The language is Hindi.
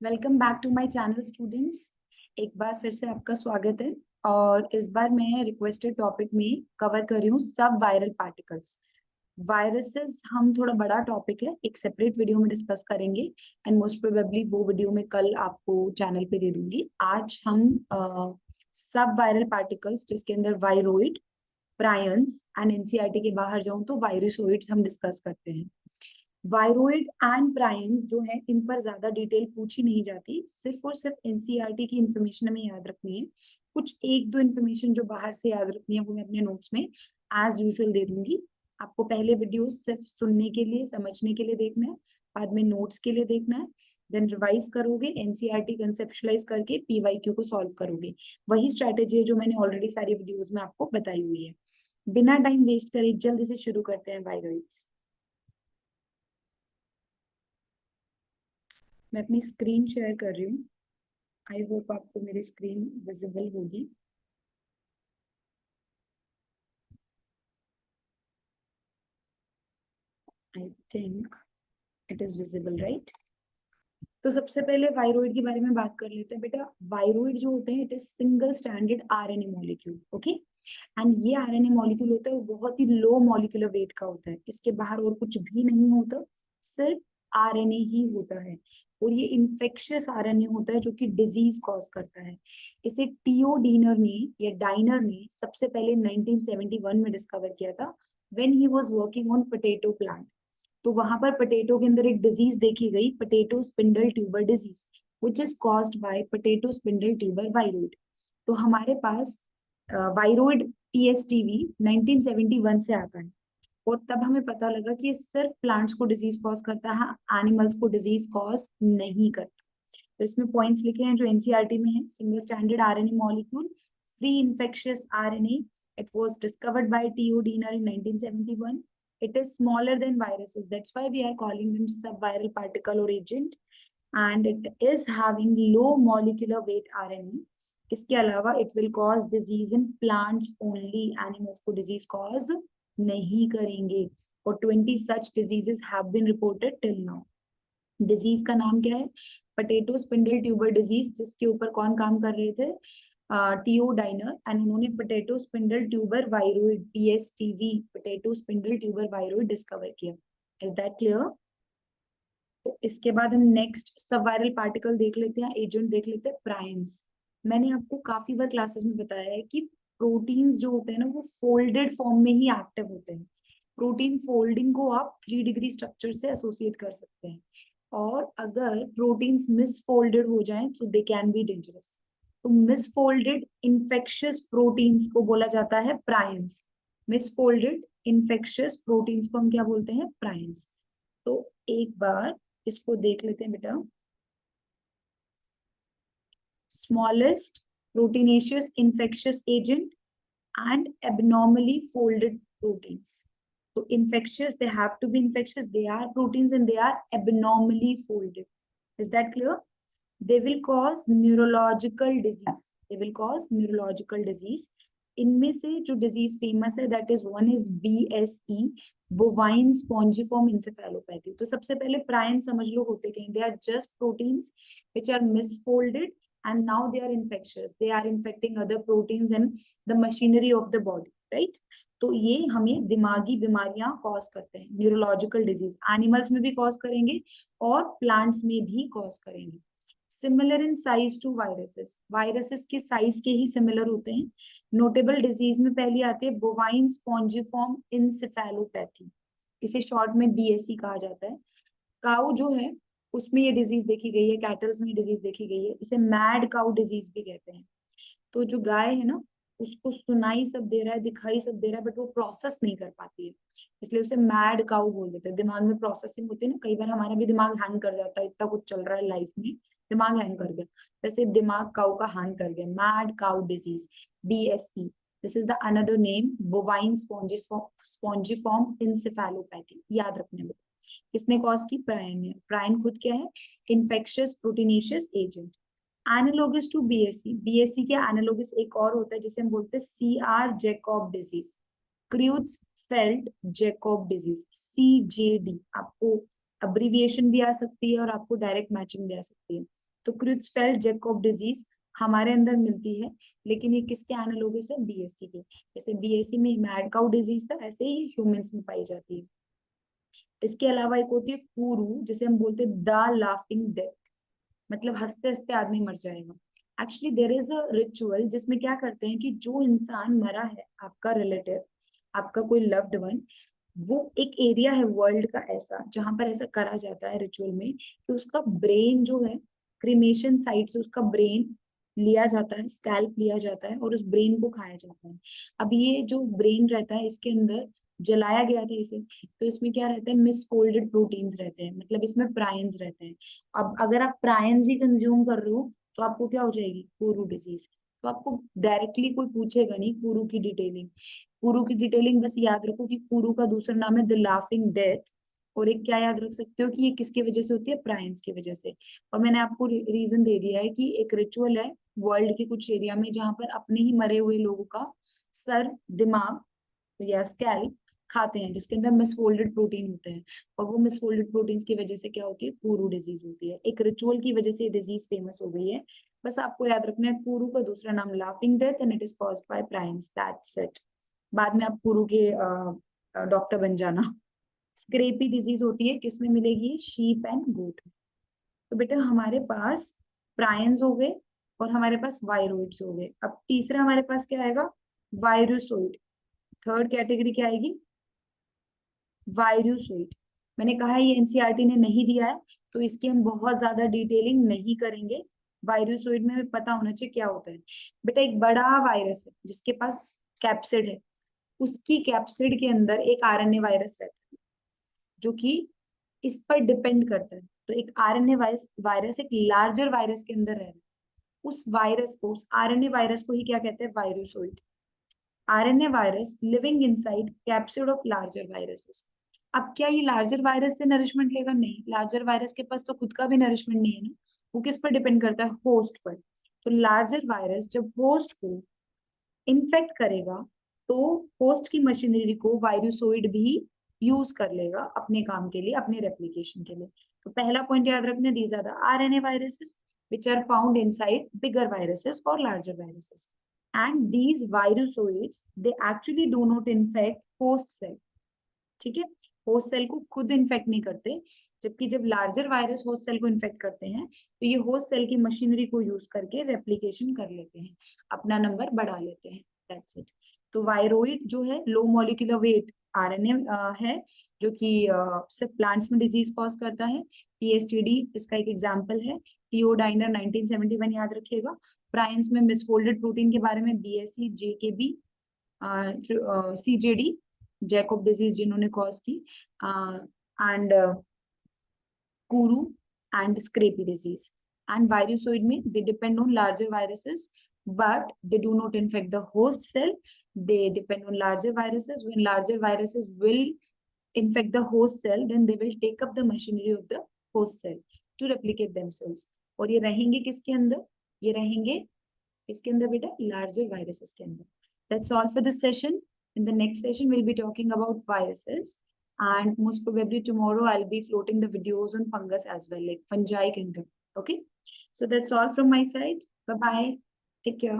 Welcome back to my channel students. एक बार फिर से आपका स्वागत है। और इस बार मैं रिक्वेस्टेड टॉपिक में कवर कर रही हूँ सब वायरल पार्टिकल्स। वायरसेस हम थोड़ा बड़ा टॉपिक है, एक सेपरेट वीडियो में डिस्कस करेंगे एंड मोस्ट प्रोबेबली वो वीडियो मैं कल आपको चैनल पे दे दूंगी। आज हम सब वायरल पार्टिकल्स जिसके अंदर वायरोइड, प्रायंस एंड एनसीईआरटी के बाहर जाऊं तो वायरसोइड्स हम डिस्कस करते हैं। वायरोइड एंड प्रायंस जो है इन पर ज्यादा डिटेल पूछी नहीं जाती, सिर्फ और सिर्फ एनसीईआरटी की इंफॉर्मेशन हमें याद रखनी है। कुछ एक दो इंफॉर्मेशन जो बाहर से याद रखनी है वो मैं अपने नोट्स में एज यूजुअल दे दूंगी। आपको पहले वीडियो सिर्फ सुनने के लिए, समझने के लिए देखना है, बाद में नोट्स के लिए देखना है, देन रिवाइज करोगे, एनसीईआरटी कंसेप्शुलाइज करके पीवाईक्यू को सॉल्व करोगे। वही स्ट्रेटेजी है जो मैंने ऑलरेडी सारी वीडियोज में आपको बताई हुई है। बिना टाइम वेस्ट करे जल्दी से शुरू करते हैं वायरोइड्स। मैं अपनी स्क्रीन शेयर कर रही हूँ। आई होप आपको मेरी स्क्रीन विजिबल होगी। I think it is visible, right? तो सबसे पहले वायरोइड के बारे में बात कर लेते हैं। बेटा, वायरोइड जो होते हैं it is single standard RNA molecule, okay. And ये आरएनए मॉलिक्यूल होता है वो बहुत ही लो मॉलिक्यूलर वेट का होता है। इसके बाहर और कुछ भी नहीं होता, सिर्फ आरएनए ही होता है। और ये इन्फेक्शियस आरएनए होता है जो कि डिजीज कॉज करता है। इसे टीओ डीनर ने या डाइनर ने सबसे पहले 1971 में डिस्कवर किया था, when he was working on potato plant. तो वहां पर पोटैटो के अंदर एक डिजीज देखी गई, potato spindle tuber disease, which is caused by potato spindle tuber viroid. तो हमारे पास वायरोइड पीएसटीवी 1971 से आता है। और तब हमें पता लगा कि ये सिर्फ प्लांट्स को डिजीज कॉज करता है, एनिमल्स को डिजीज कॉज नहीं करता। तो इसमें पॉइंट्स लिखे हैं जो एनसीईआरटी में है। Single standard RNA molecule, free infectious RNA, it was discovered by T O Diener in 1971. It is smaller than viruses, that's why we are calling them subviral particle or agent. And it is having low molecular weight RNA. इसके अलावा it will cause disease in plants only, animals को disease cause नहीं करेंगे। और 20 such diseases have been reported till now. Disease का नाम क्या है? पोटैटो स्पिंडल ट्यूबर डिजीज, जिसके ऊपर कौन काम कर रहे थे? T O Diener. एंड उन्होंने potato spindle tuber viroid, PSTV, potato spindle tuber viroid discover किया। Is that clear? तो इसके बाद हम नेक्स्ट सब वायरल पार्टिकल देख लेते हैं, एजेंट देख लेते हैं, प्रायंस। मैंने आपको काफी बार क्लासेस में बताया है कि प्रोटीन्स जो होते हैं ना वो फोल्डेड फॉर्म में ही एक्टिव होते हैं। प्रोटीन फोल्डिंग को आप 3 डिग्री स्ट्रक्चर से एसोसिएट कर सकते हैं। और अगर प्रोटीन्स मिसफोल्डेड हो जाएं तो दे कैन बी डेंजरस। तो मिसफोल्डेड इन्फेक्शियस प्रोटीन्स को बोला जाता है प्रायंस। मिसफोल्डेड इन्फेक्शियस प्रोटीन्स को हम क्या बोलते हैं? प्रायंस। तो एक बार इसको देख लेते हैं बेटा। Smallest proteinaceous infectious agent and abnormally folded proteins. So infectious, they have to be infectious. They are proteins and they are abnormally folded. Is that clear? They will cause neurological disease. They will cause neurological disease. इनमें से जो डिजीज फेमस है that is one is BSE, bovine spongiform encephalopathy. तो सबसे पहले प्रायन समझ लो होते क्या, they are just proteins which are misfolded and now they are infectious. They are infecting other proteins and the machinery of the body, right? तो ये हमें दिमागी बीमारियां कॉज करते हैं, न्यूरोलॉजिकल डिजीज एनिमल्स में भी कॉज करेंगे और प्लांट्स में भी कॉज करेंगे। Similar in size to viruses, viruses के साइज के ही सिमिलर होते हैं। नोटेबल डिजीज में पहली आती है बोवाइन स्पॉन्जिफॉर्म इंसेफेलोपैथी, इसे शॉर्ट में बीएसई कहा जाता है। काउ जो है उसमें ये डिजीज देखी गई है, कैटल्स में डिजीज देखी गई है, इसे मैड काउ डिजीज भी कहते हैं। तो जो गाय है ना उसको सुनाई सब दे रहा है, दिखाई सब दे रहा है, बट वो प्रोसेस नहीं कर पाती है, इसलिए उसे मैड काउ बोल देते हैं। दिमाग में प्रोसेसिंग होती है ना, कई बार हमारा भी दिमाग हैंग कर जाता है, इतना कुछ चल रहा है लाइफ में, दिमाग हैंग कर गया, वैसे दिमाग काउ का हैंग कर गया, mad cow disease, BSE. This is the another name, bovine spongiform encephalopathy, याद रखने में। किसने कॉज की? प्रायन ने। प्रायन खुद क्या है? Infectious proteinaceous agent. Analogous to BSE, BSE के एनालोगस एक और होता है जिसे हम बोलते हैं C R Jakob disease, Creutzfeldt Jakob disease, CJD. आपको अब्रिविएशन भी आ सकती है और आपको डायरेक्ट मैचिंग भी आ सकती है। तो क्रुट्ज़फेल्ड जैकोब डिजीज हमारे अंदर मिलती है, लेकिन ये किसके एनालोगस है? बीएससी के। जैसे बीएससी में मैड काउ डिजीज था, ऐसे ही ह्यूमंस में पाई जाती है। इसके अलावा एक होती है कुरू, जिसे हम बोलते हैं द लाफिंग डेथ, मतलब हंसते हंसते आदमी मर जाएगा। Actually there is a ritual जिसमें क्या करते हैं कि जो इंसान मरा है, आपका रिलेटिव, आपका कोई लव्ड वन, वो एक एरिया है वर्ल्ड का ऐसा जहां पर ऐसा करा जाता है रिचुअल में कि उसका ब्रेन जो है, क्रिमेशन साइट से उसका ब्रेन लिया जाता है, स्कैल्प लिया जाता है और उस ब्रेन को खाया जाता है। अब ये जो ब्रेन रहता है, इसके अंदर जलाया गया था इसे, तो इसमें क्या रहता है? मिसफोल्डेड प्रोटीन्स रहते हैं, मतलब इसमें प्रायंस रहते हैं। अब अगर आप प्रायंस ही कंज्यूम कर रहे हो तो आपको क्या हो जाएगी? कुरू डिजीज। तो आपको डायरेक्टली कोई पूछेगा नहीं कुरू की डिटेलिंग। कुरू की डिटेलिंग बस याद रखो कि कुरू का दूसरा नाम है द लाफिंग डेथ। और एक क्या याद रख सकते हो कि ये किसकी वजह से होती है? प्रायंस की वजह से। और मैंने आपको रीजन दे दिया है कि एक रिचुअल है वर्ल्ड के कुछ एरिया में जहां पर अपने ही मरे हुए लोगों का सर, दिमाग या स्कैल्प खाते हैं, जिसके अंदर मिसफोल्डेड प्रोटीन होते हैं। और वो मिसफोल्डेड प्रोटीन्स की वजह से क्या होती है? कुरू डिजीज होती है। एक रिचुअल की वजह से ये डिजीज फेमस हो गई है। बस आपको याद रखना है कुरू का दूसरा नाम laughing death and it is caused by primes, that's it. बाद में आप कुरू के डॉक्टर बन जाना। स्क्रेपी डिजीज होती है, किसमें मिलेगी? शीप एंड गोट। तो बेटा हमारे पास प्रायंस हो गए और हमारे पास वायरोइड्स हो गए। अब तीसरा हमारे पास क्या आएगा? वायरोसोइड। थर्ड कैटेगरी क्या आएगी? वायरोसोइड। मैंने कहा है ये एनसीईआरटी ने नहीं दिया है, तो इसकी हम बहुत ज्यादा डिटेलिंग नहीं करेंगे। वायरोसोइड में हमें पता होना चाहिए क्या होता है। बेटा एक बड़ा वायरस है जिसके पास कैप्सिड है, उसकी कैप्सिड के अंदर एक आरएनए वायरस रहता है जो कि इस पर डिपेंड करता है। तो एक आरएनए वायरस वायरस एक लार्जर वायरस के अंदर रह रहा है। उस वायरस को, उस आरएनए वायरस को ही क्या कहते हैं? Virusoid. RNA virus living inside capsid of larger viruses. अब क्या ये लार्जर वायरस से नरिशमेंट लेगा? नहीं, लार्जर वायरस के पास तो खुद का भी नरिशमेंट नहीं है ना। वो किस पर डिपेंड करता है? होस्ट पर। तो लार्जर वायरस जब होस्ट को इन्फेक्ट करेगा तो होस्ट की मशीनरी को वायरोसोइड भी यूज कर लेगा अपने काम के लिए, अपने रेप्लिकेशन के लिए। तो पहला पॉइंट याद रखना, these are the RNA viruses which are found inside bigger viruses or larger viruses, and these virusoids they actually do not infect host cell। ठीक है, होस्ट सेल को खुद इन्फेक्ट नहीं करते, जबकि जब लार्जर वायरस होस्ट सेल को इन्फेक्ट करते हैं तो ये होस्ट सेल की मशीनरी को यूज करके रेप्लिकेशन कर लेते हैं, अपना नंबर बढ़ा लेते हैं। That's it. तो वायरोइड जो है लो मॉलिक्यूलर वेट आरएनए है, जो कि सिर्फ प्लांट्स में डिजीज कॉज करता है। पीएसटीडी इसका एक एग्जांपल है। थियोडाइनर 1971 याद रखिएगा। प्रायंस में मिसफोल्डेड प्रोटीन के बारे में बीएससी, जेकेबी, सीजेडी जैकोब डिजीज जिन्होंने कॉज की, and kuru and scrapie disease. And virusoid में they depend on larger viruses but they do not infect the host cell. They depend on larger viruses. When larger viruses will infect the host cell, then they will take up the machinery of the host cell to replicate themselves. और ये रहेंगे किसके अंदर? ये रहेंगे इसके अंदर बेटा, larger viruses के अंदर। That's all for this session. In the next session, we'll be talking about viruses, and most probably tomorrow I'll be floating the videos on fungus as well, like fungi kingdom. Okay, so that's all from my side. Bye bye. Take care.